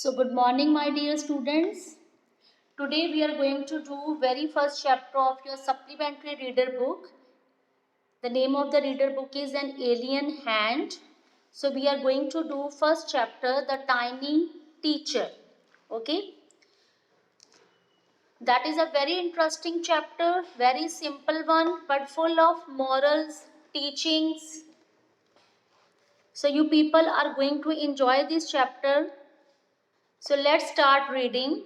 So good morning my dear students. Today we are going to do very first chapter of your supplementary reader book. The name of the reader book is An Alien Hand. So we are going to do first chapter, The Tiny Teacher. Okay. That is a very interesting chapter, very simple one but full of morals, teachings. So you people are going to enjoy this chapter. So let's start reading.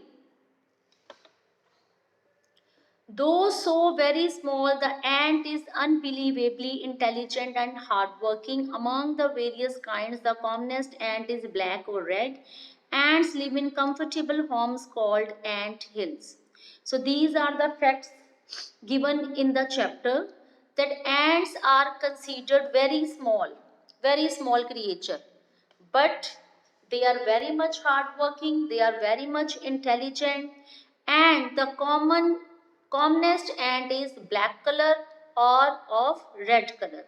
Though so very small, the ant is unbelievably intelligent and hardworking. Among the various kinds, the commonest ant is black or red. Ants live in comfortable homes called ant hills. So these are the facts given in the chapter, that ants are considered very small creature. But they are very much hardworking, they are very much intelligent, and the commonest ant is black color or of red color.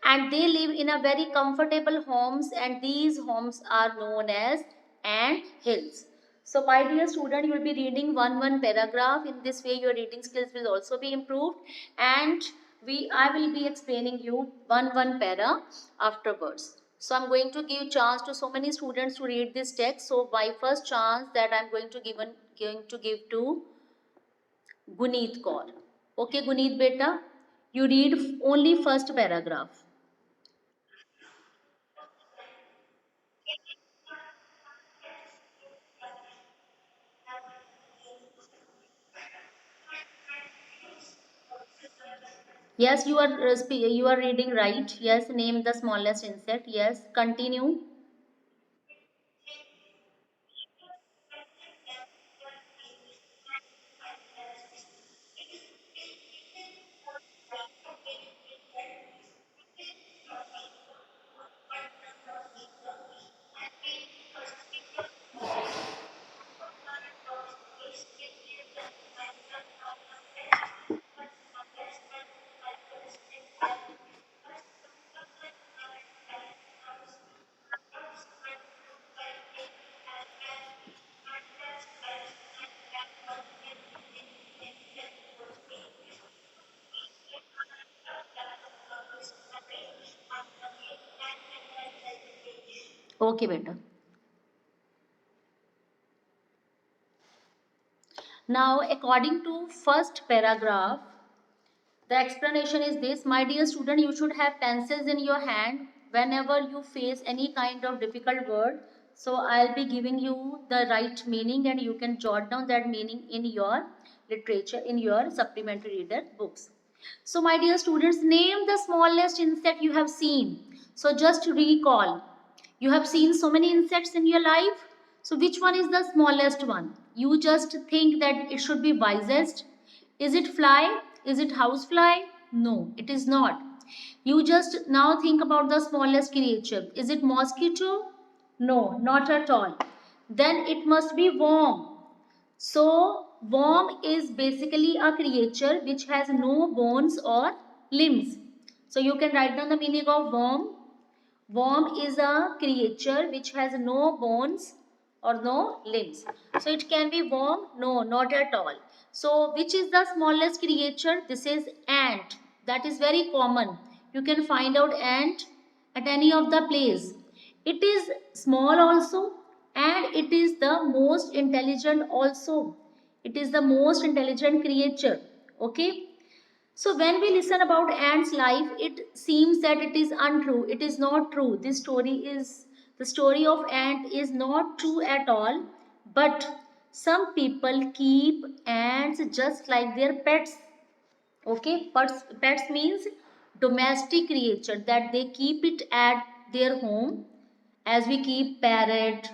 And they live in a very comfortable homes, and these homes are known as ant hills. So my dear student, you will be reading one paragraph. In this way your reading skills will also be improved, and I will be explaining you one para afterwards. So I'm going to give chance to so many students to read this text. So my first chance that I'm going to give to Guneet Kaur. Okay, Guneet beta, you read only first paragraph. Yes, you are reading right. Yes, name the smallest insect. Yes, continue. Okay, beta. Now, according to first paragraph, the explanation is this. My dear student, you should have pencils in your hand whenever you face any kind of difficult word. So I'll be giving you the right meaning, and you can jot down that meaning in your literature, in your supplementary reader books. So my dear students, name the smallest insect you have seen. So just recall. You have seen so many insects in your life. So which one is the smallest one? You just think that it should be wisest. Is it fly? Is it housefly? No, it is not. You just now think about the smallest creature. Is it mosquito? No, not at all. Then it must be worm. So, worm is basically a creature which has no bones or limbs. So, you can write down the meaning of worm. Worm is a creature which has no bones or no limbs. So it can be worm? No, not at all. So which is the smallest creature? This is ant. That is very common. You can find out ant at any of the place. It is small also, and it is the most intelligent also. It is the most intelligent creature. Okay. So when we listen about ants' life, it seems that it is untrue. It is not true. The story of ant is not true at all. But some people keep ants just like their pets. Okay, pets means domestic creature, that they keep it at their home, as we keep parrot,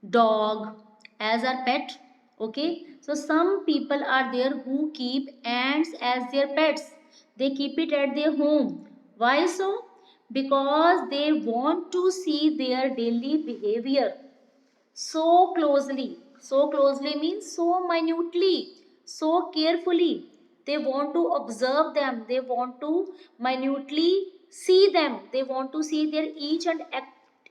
dog as our pet. Okay, so some people are there who keep ants as their pets. They keep it at their home. Why so? Because they want to see their daily behavior so closely. So closely means so minutely, so carefully. They want to observe them, they want to minutely see them, they want to see their each and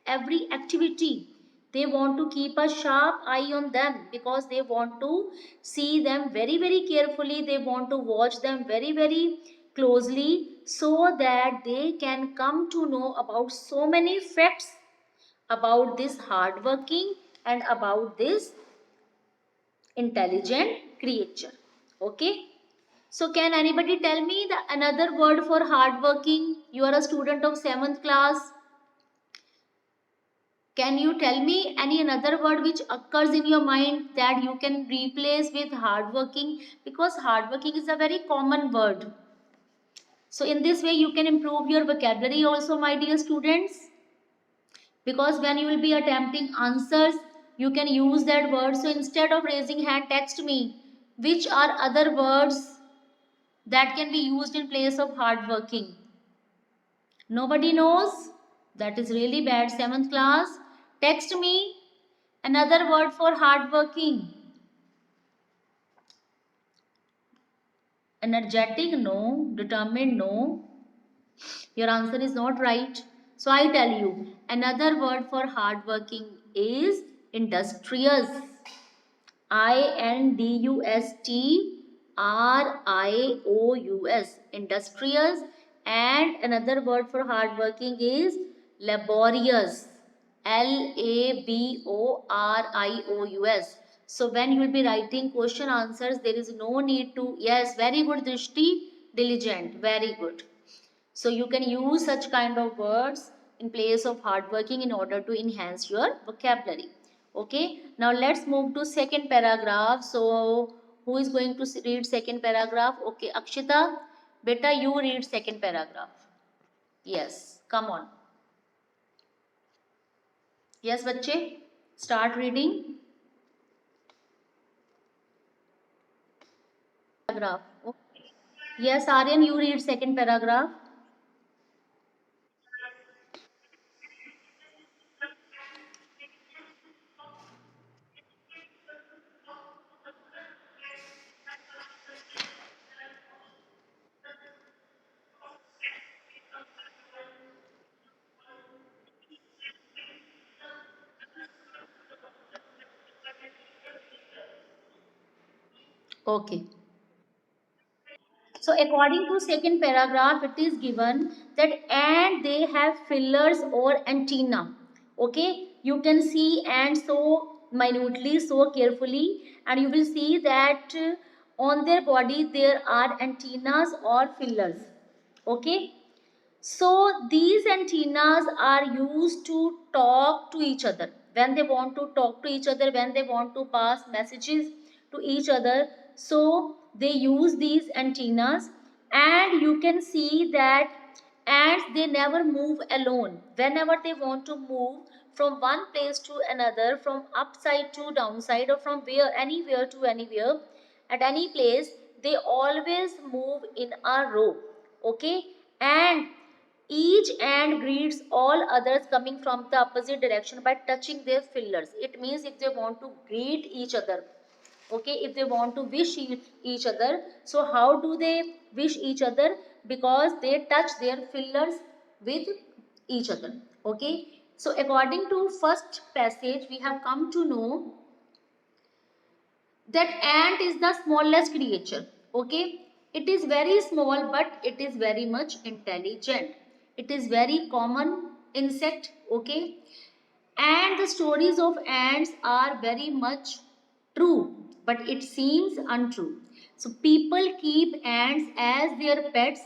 every activity. They want to keep a sharp eye on them because they want to see them very very carefully. They want to watch them very very closely so that they can come to know about so many facts about this hardworking and about this intelligent creature. Okay, so can anybody tell me the another word for hardworking? You are a student of 7th class. Can you tell me any another word which occurs in your mind that you can replace with hardworking? Because hardworking is a very common word. So in this way you can improve your vocabulary also, my dear students. Because when you will be attempting answers, you can use that word. So instead of raising hand, text me which are other words that can be used in place of hardworking. Nobody knows? That is really bad. 7th class, text me another word for hardworking. Energetic, no. Determined, no. Your answer is not right. So I tell you, another word for hardworking is industrious. industrious. Industrious. And another word for hardworking is laborious. laborious. So when you will be writing question answers, there is no need to, yes, very good Drishti, diligent, very good. So you can use such kind of words in place of hardworking in order to enhance your vocabulary. Okay, now let's move to second paragraph. So who is going to read second paragraph? Okay, Akshita, beta, you read second paragraph. Yes, come on. Yes, bachche, start reading. Paragraph. Okay. Yes, Aryan, you read second paragraph. Okay. So according to second paragraph, it is given that and they have fillers or antenna. Okay, you can see and so minutely, so carefully, and you will see that on their body there are antennas or fillers. Okay, so these antennas are used to talk to each other. When they want to talk to each other, when they want to pass messages to each other, so they use these antennas, and you can see that ants, they never move alone. Whenever they want to move from one place to another, from upside to downside, or from where anywhere to anywhere, at any place, they always move in a row. Okay, and each ant greets all others coming from the opposite direction by touching their fillers. It means if they want to greet each other, okay, if they want to wish each other, so how do they wish each other? Because they touch their fillers with each other. Okay, so according to first passage, we have come to know that ant is the smallest creature. Okay, it is very small but it is very much intelligent. It is very common insect. Okay, and the stories of ants are very much true, but it seems untrue. So people keep ants as their pets.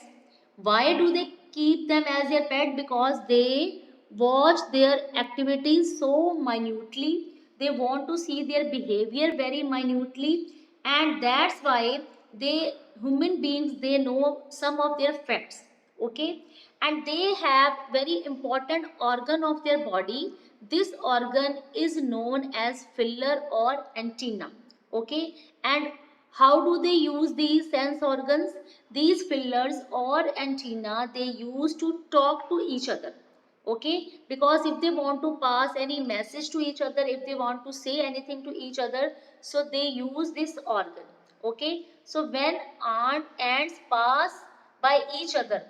Why do they keep them as their pet? Because they watch their activities so minutely. They want to see their behavior very minutely, and that's why they human beings, they know some of their facts. Okay, and they have very important organ of their body. This organ is known as filler or antenna. Okay, and how do they use these sense organs? These fillers or antenna, they use to talk to each other. Okay, because if they want to pass any message to each other, if they want to say anything to each other, so they use this organ. Okay, so when ants pass by each other,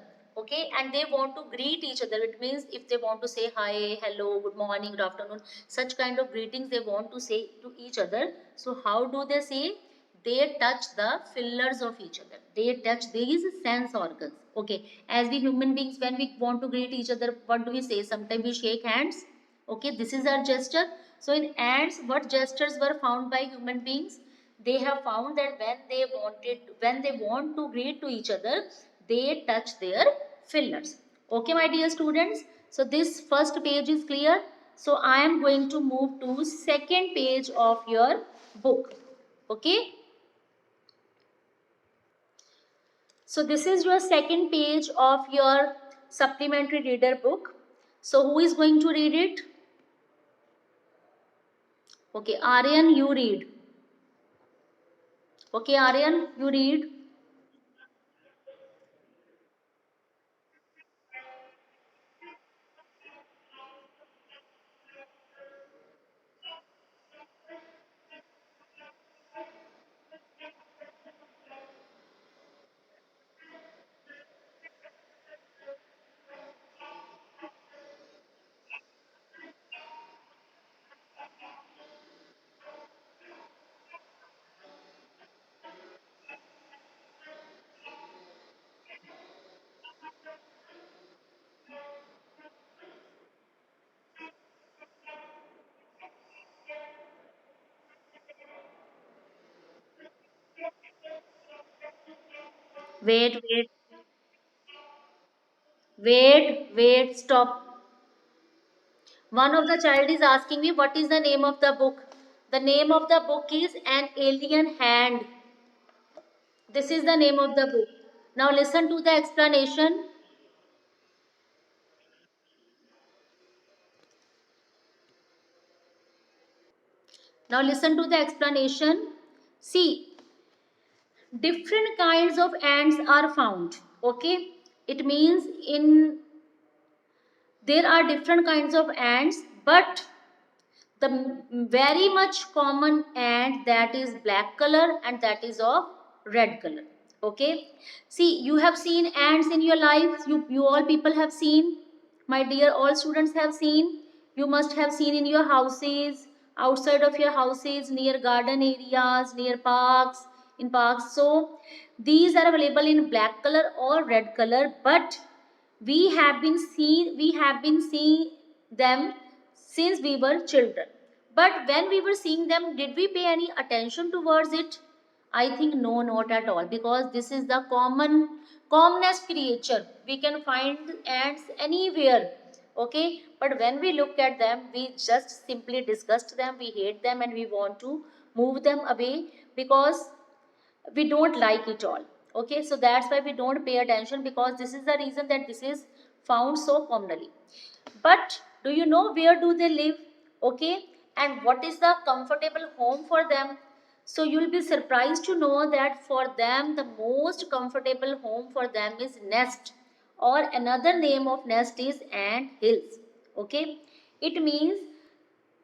okay, and they want to greet each other. It means if they want to say hi, hello, good morning, good afternoon, such kind of greetings they want to say to each other. So how do they say? They touch the fillers of each other, they touch these sense organs. Okay, as we human beings, when we want to greet each other, what do we say? Sometimes we shake hands. Okay, this is our gesture. So in ants, what gestures were found by human beings? They have found that when they want to greet to each other, they touch their fillers. Okay, my dear students, so this first page is clear. So I am going to move to second page of your book. Okay, so this is your second page of your supplementary reader book. So who is going to read it? Okay, Aryan, you read. Okay, Aryan, you read. Wait, wait, wait, stop. One of the child is asking me what is the name of the book. The name of the book is An Alien Hand. This is the name of the book. Now listen to the explanation. Now listen to the explanation. See, different kinds of ants are found. Okay, it means in there are different kinds of ants, but the very much common ant that is black color and that is of red color. Okay, see, you have seen ants in your life. You all people have seen, my dear, all students have seen. You must have seen in your houses, outside of your houses, near garden areas, near parks, in parks. So these are available in black color or red color, but we have been seeing them since we were children. But when we were seeing them, did we pay any attention towards it? I think no, not at all, because this is the commonest creature. We can find ants anywhere. Okay, but when we look at them, we just simply disgust them, we hate them, and we want to move them away because we don't like it all. Okay, so that's why we don't pay attention, because this is the reason that this is found so commonly. But do you know where do they live? Okay, and what is the comfortable home for them? So you'll be surprised to know that for them the most comfortable home for them is nest, or another name of nest is ant hills. Okay, it means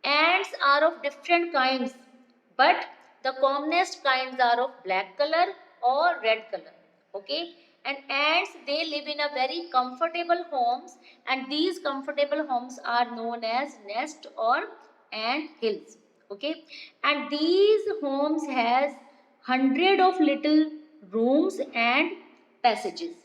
ants are of different kinds, but the commonest kinds are of black color or red color. Okay, and ants, they live in a very comfortable homes, and these comfortable homes are known as nest or ant hills. Okay, and these homes has hundred of little rooms and passages.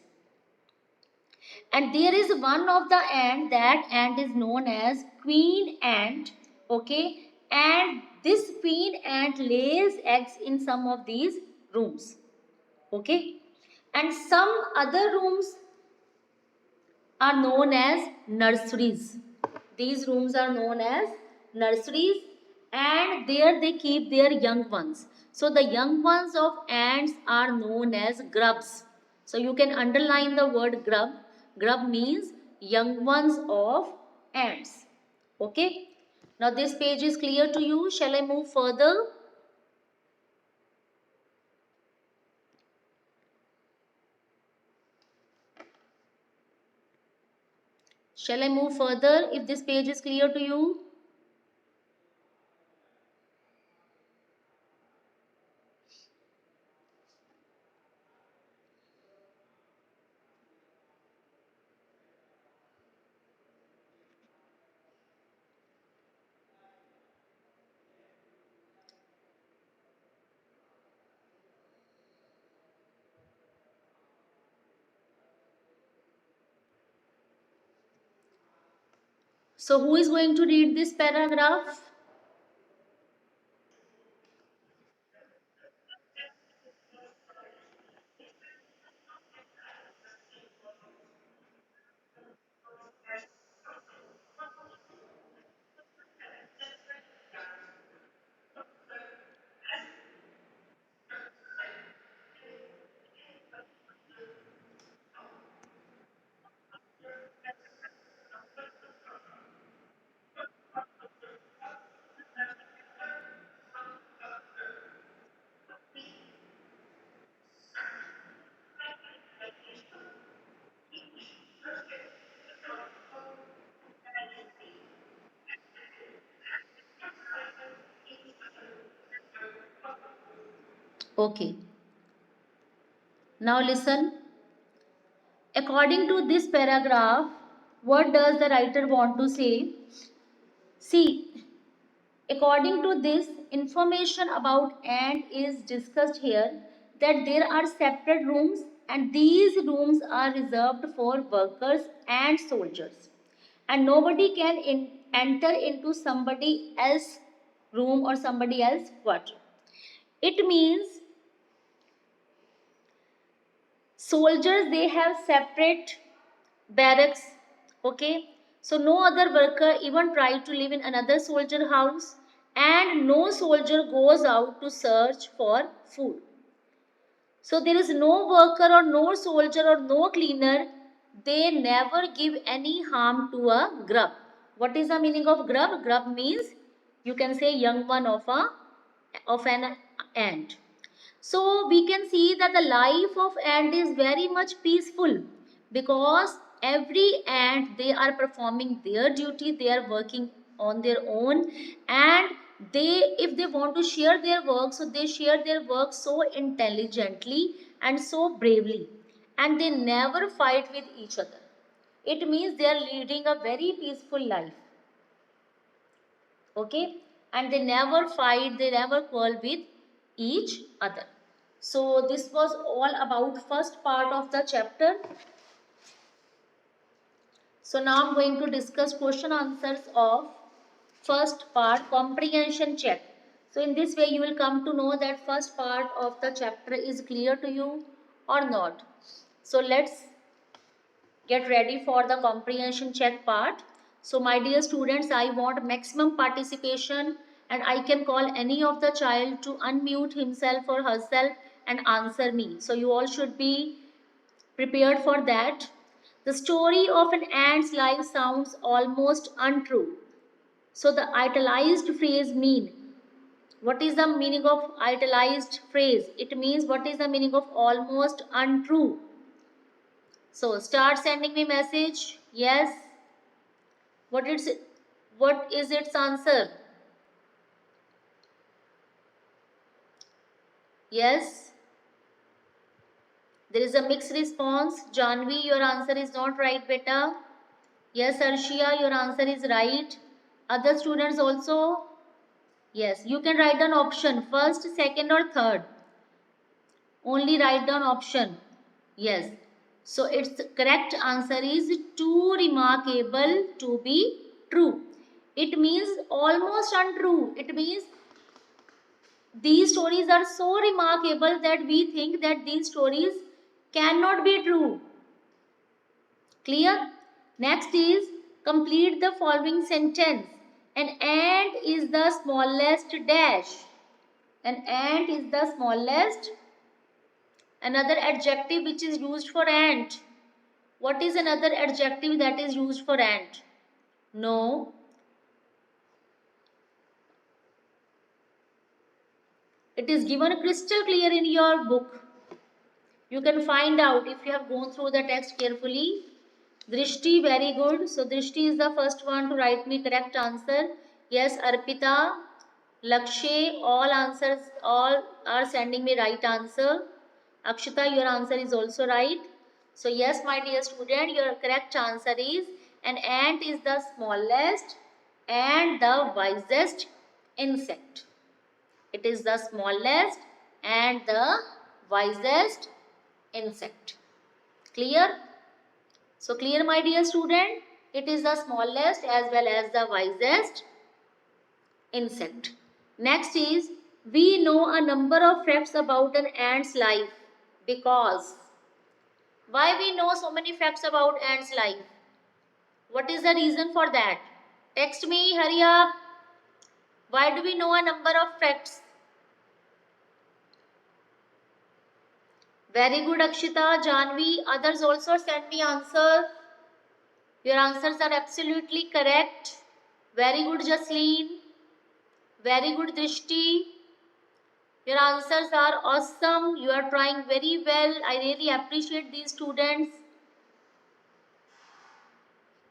And there is one of the ant, that ant is known as queen ant. Okay, and this queen ant lays eggs in some of these rooms. Okay, and some other rooms are known as nurseries. These rooms are known as nurseries, and there they keep their young ones. So the young ones of ants are known as grubs. So you can underline the word grub. Grub means young ones of ants. Okay, now this page is clear to you. Shall I move further? Shall I move further if this page is clear to you? So who is going to read this paragraph? Okay. Now listen. According to this paragraph, what does the writer want to say? See, according to this, information about ant is discussed here, that there are separate rooms and these rooms are reserved for workers and soldiers. And nobody can enter into somebody else's room or somebody else's quarter. It means soldiers, they have separate barracks. Okay, so no other worker even try to live in another soldier house, and no soldier goes out to search for food. So there is no worker or no soldier or no cleaner, they never give any harm to a grub. What is the meaning of grub? Grub means, you can say, young one of an ant. So we can see that the life of ant is very much peaceful, because every ant, they are performing their duty, they are working on their own, and they, if they want to share their work, so they share their work so intelligently and so bravely, and they never fight with each other. It means they are leading a very peaceful life. Okay, and they never fight, they never quarrel with each other. So this was all about first part of the chapter. So now I'm going to discuss question answers of first part, comprehension check. So in this way you will come to know that first part of the chapter is clear to you or not. So let's get ready for the comprehension check part. So my dear students, I want maximum participation, and I can call any of the child to unmute himself or herself and answer me. So you all should be prepared for that. The story of an ant's life sounds almost untrue. So the italized phrase mean, what is the meaning of italized phrase? It means, what is the meaning of almost untrue? So start sending me message. Yes. What is it? What is its answer? Yes. There is a mixed response. Janvi, your answer is not right, beta. Yes, Arshia, your answer is right. Other students also. Yes, you can write down option first, second, or third. Only write down option. Yes. So its correct answer is too remarkable to be true. It means almost untrue. It means these stories are so remarkable that we think that these stories cannot be true. Clear? Next is complete the following sentence. An ant is the smallest dash. An ant is the smallest. Another adjective which is used for ant. What is another adjective that is used for ant? No. It is given crystal clear in your book. You can find out if you have gone through the text carefully. Drishti, very good. So Drishti is the first one to write me correct answer. Yes, Arpita, Lakshay, all answers, all are sending me right answer. Akshita, your answer is also right. So yes, my dear student, your correct answer is an ant is the smallest and the wisest insect. It is the smallest and the wisest insect. Clear? So clear, my dear student? It is the smallest as well as the wisest insect. Next is, we know a number of facts about an ant's life because. Why we know so many facts about ants' life? What is the reason for that? Text me, hurry up. Why do we know a number of facts? Very good, Akshita, Janvi. Others also send me answer. Your answers are absolutely correct. Very good, Jasleen. Very good, Drishti. Your answers are awesome. You are trying very well. I really appreciate these students.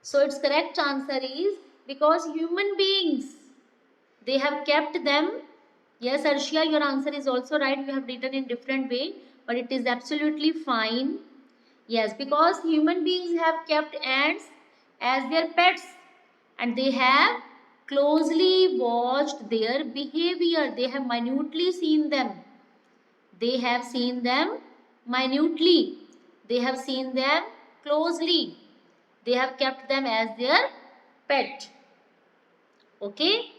So its correct answer is because human beings, they have kept them. Yes, Arshia, your answer is also right. You have written in different way, but it is absolutely fine. Yes, because human beings have kept ants as their pets and they have closely watched their behavior. They have minutely seen them. They have seen them minutely. They have seen them closely. They have kept them as their pet. Okay?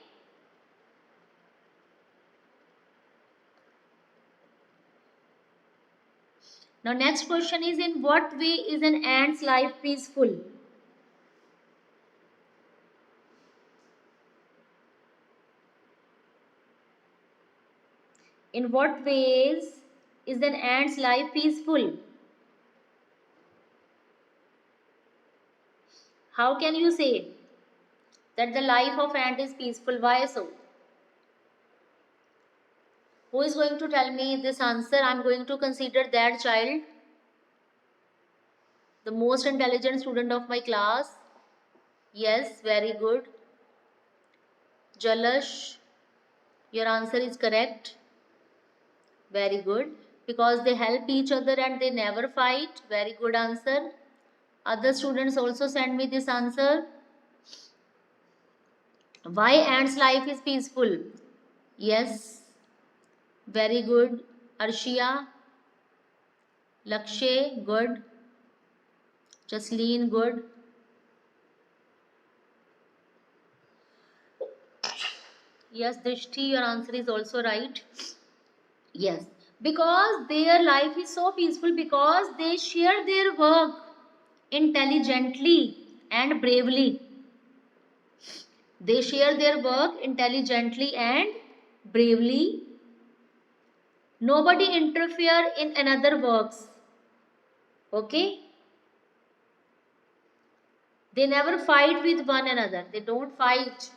Now next question is, in what way is an ant's life peaceful? In what ways is an ant's life peaceful? How can you say that the life of ant is peaceful? Why so? Who is going to tell me this answer? I am going to consider that child the most intelligent student of my class. Yes, very good. Jalash, your answer is correct. Very good. Because they help each other and they never fight. Very good answer. Other students also send me this answer. Why ants' life is peaceful? Yes. Very good. Arshia. Lakshay, good. Jasleen, good. Yes, Drishti, your answer is also right. Yes. Because their life is so peaceful because they share their work intelligently and bravely. They share their work intelligently and bravely. Nobody interfere in another works. Okay? They never fight with one another. They don't fight.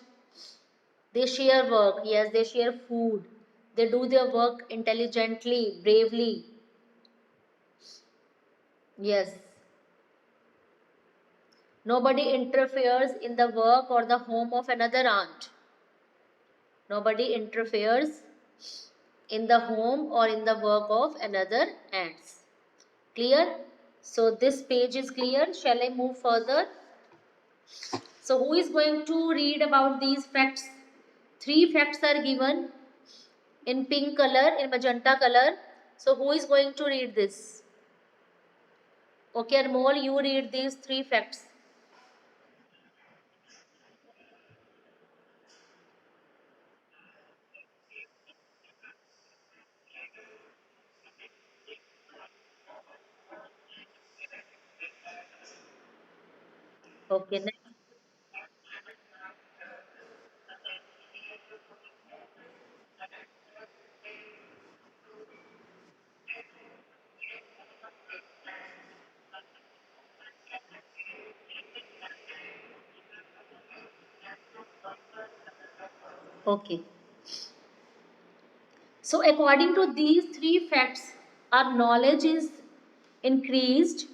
They share work. Yes, they share food. They do their work intelligently, bravely. Yes. Nobody interferes in the work or the home of another ant. Nobody interferes in the home or in the work of another ants. Clear? So this page is clear. Shall I move further? So who is going to read about these facts? 3 facts are given in pink color, in magenta color. So who is going to read this? Okay, Anmol, you read these 3 facts. Okay, next. Okay. So according to these 3 facts, our knowledge is increased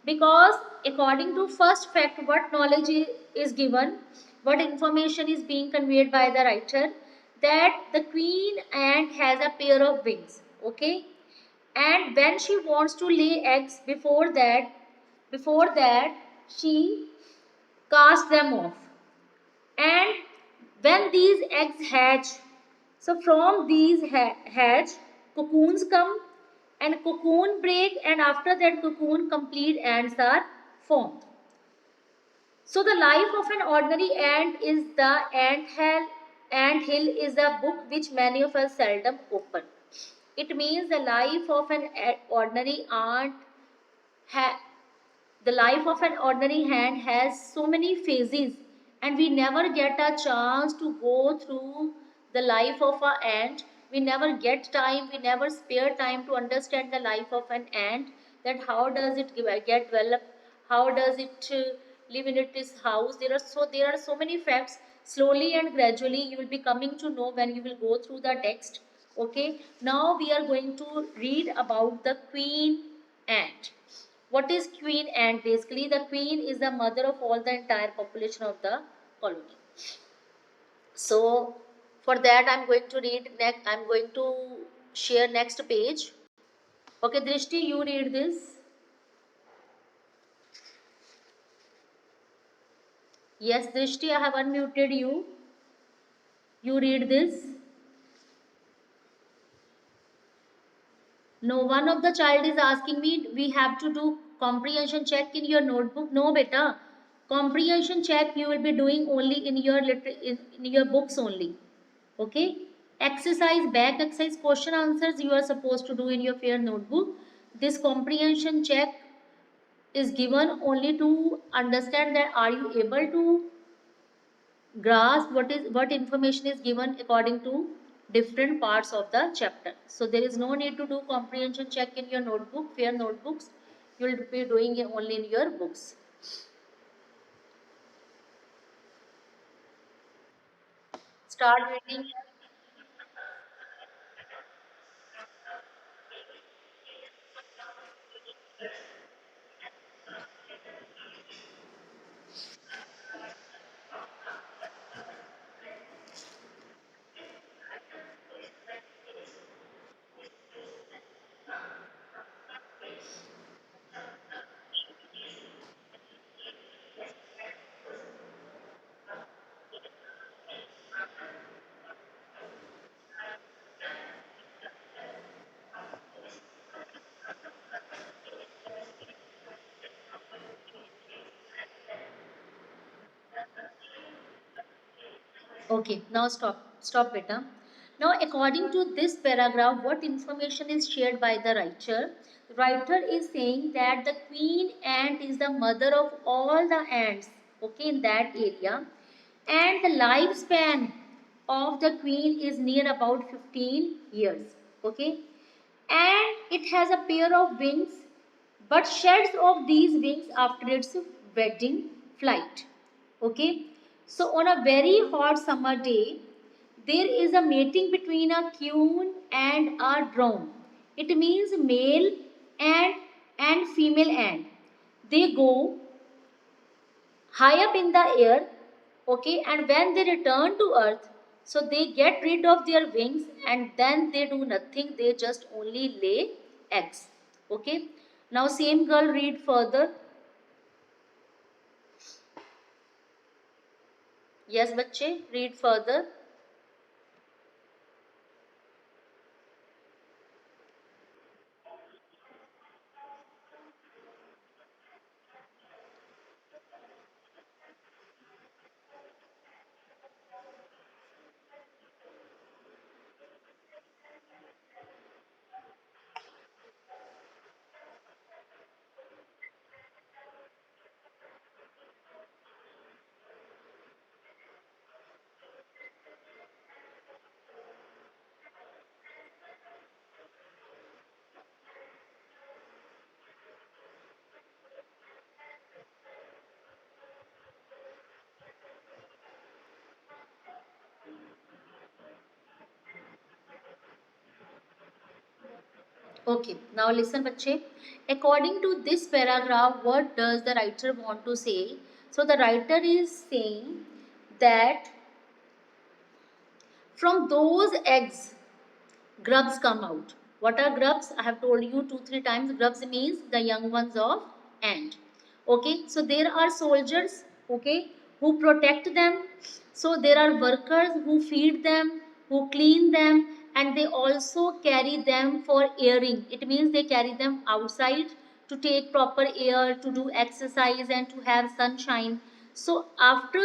because according to first fact, what knowledge is given, what information is being conveyed by the writer, that the queen ant has a pair of wings. Okay, and when she wants to lay eggs, before that she casts them off, and when these eggs hatch, so from these hatch, cocoons come and cocoon break, and after that cocoon complete ants are formed. So the life of an ordinary ant is the ant hill is a book which many of us seldom open. It means the life of an ordinary ant ha- the life of an ordinary ant has so many phases, and we never get a chance to go through the life of an ant. We never get time, we never spare time to understand the life of an ant, that how does it get developed, how does it live in its house. There are so many facts. Slowly and gradually you will be coming to know when you will go through the text. Okay, now we are going to read about the queen ant. What is queen ant? Basically, the queen is the mother of all the entire population of the colony. So, for that, I'm going to read next. I'm going to share next page. Okay, Drishti, you read this. Yes, Drishti, I have unmuted you. You read this. No, one of the child is asking me, we have to do comprehension check in your notebook. No, beta. Comprehension check you will be doing only in your in your books only. Okay. Exercise, back exercise, question answers you are supposed to do in your fair notebook. This comprehension check is given only to understand that are you able to grasp what information is given according to different parts of the chapter. So there is no need to do comprehension check in your notebook, fair notebooks. You will be doing it only in your books. Start reading. Okay, now stop it. Huh? Now, according to this paragraph, what information is shared by the writer? The writer is saying that the queen ant is the mother of all the ants, okay, in that area, and the lifespan of the queen is near about 15 years, okay, and it has a pair of wings, but sheds of these wings after its wedding flight. Okay, so on a very hot summer day, there is a mating between a queen and a drone. It means male ant and female ant. They go high up in the air, okay, and when they return to earth, so they get rid of their wings and then they do nothing, they just only lay eggs. Okay, now same girl read further. Yes, bachche, read further. Okay, now listen, bache. According to this paragraph, what does the writer want to say? So the writer is saying that from those eggs, grubs come out. What are grubs? I have told you 2-3 times. Grubs means the young ones of ant. Okay, so there are soldiers, okay, who protect them. So there are workers who feed them, who clean them, and they also carry them for airing. It means they carry them outside to take proper air, to do exercise, and to have sunshine. So after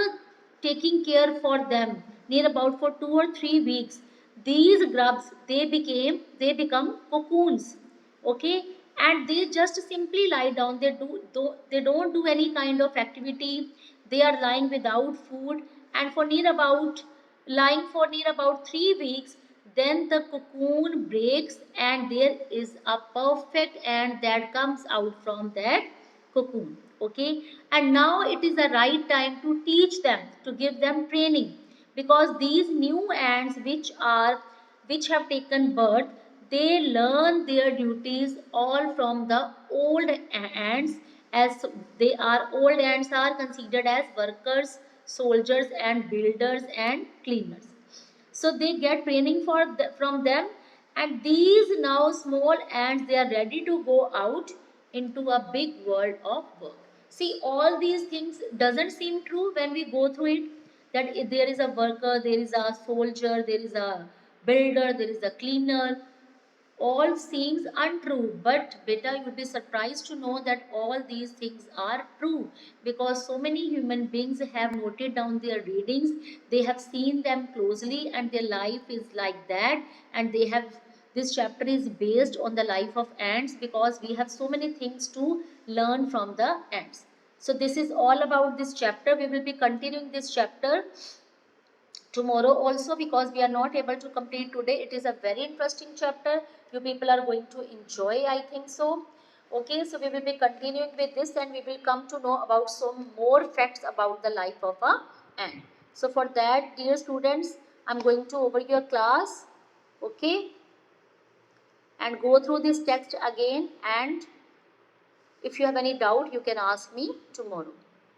taking care for them near about for 2 or 3 weeks, these grubs they become cocoons. Okay, and they just simply lie down. They don't do any kind of activity. They are lying without food, and for near about lying for near about 3 weeks, then the cocoon breaks and there is a perfect ant that comes out from that cocoon. Okay, and now it is the right time to teach them, to give them training, because these new ants which have taken birth, they learn their duties all from the old ants, as old ants are considered as workers, soldiers and builders and cleaners. So they get training from them, and these now small ants, they are ready to go out into a big world of work. See, all these things doesn't seem true when we go through it, that there is a worker, there is a soldier, there is a builder, there is a cleaner. All seems untrue, but beta, you would be surprised to know that all these things are true, because so many human beings have noted down their readings, they have seen them closely, and their life is like that. And they have, this chapter is based on the life of ants, because we have so many things to learn from the ants. So this is all about this chapter. We will be continuing this chapter tomorrow also, because we are not able to complete today. It is a very interesting chapter. You people are going to enjoy, I think so. Okay, so we will be continuing with this, and we will come to know about some more facts about the life of a ant. So for that, dear students, I'm going to over your class, okay, and go through this text again, and if you have any doubt, you can ask me tomorrow.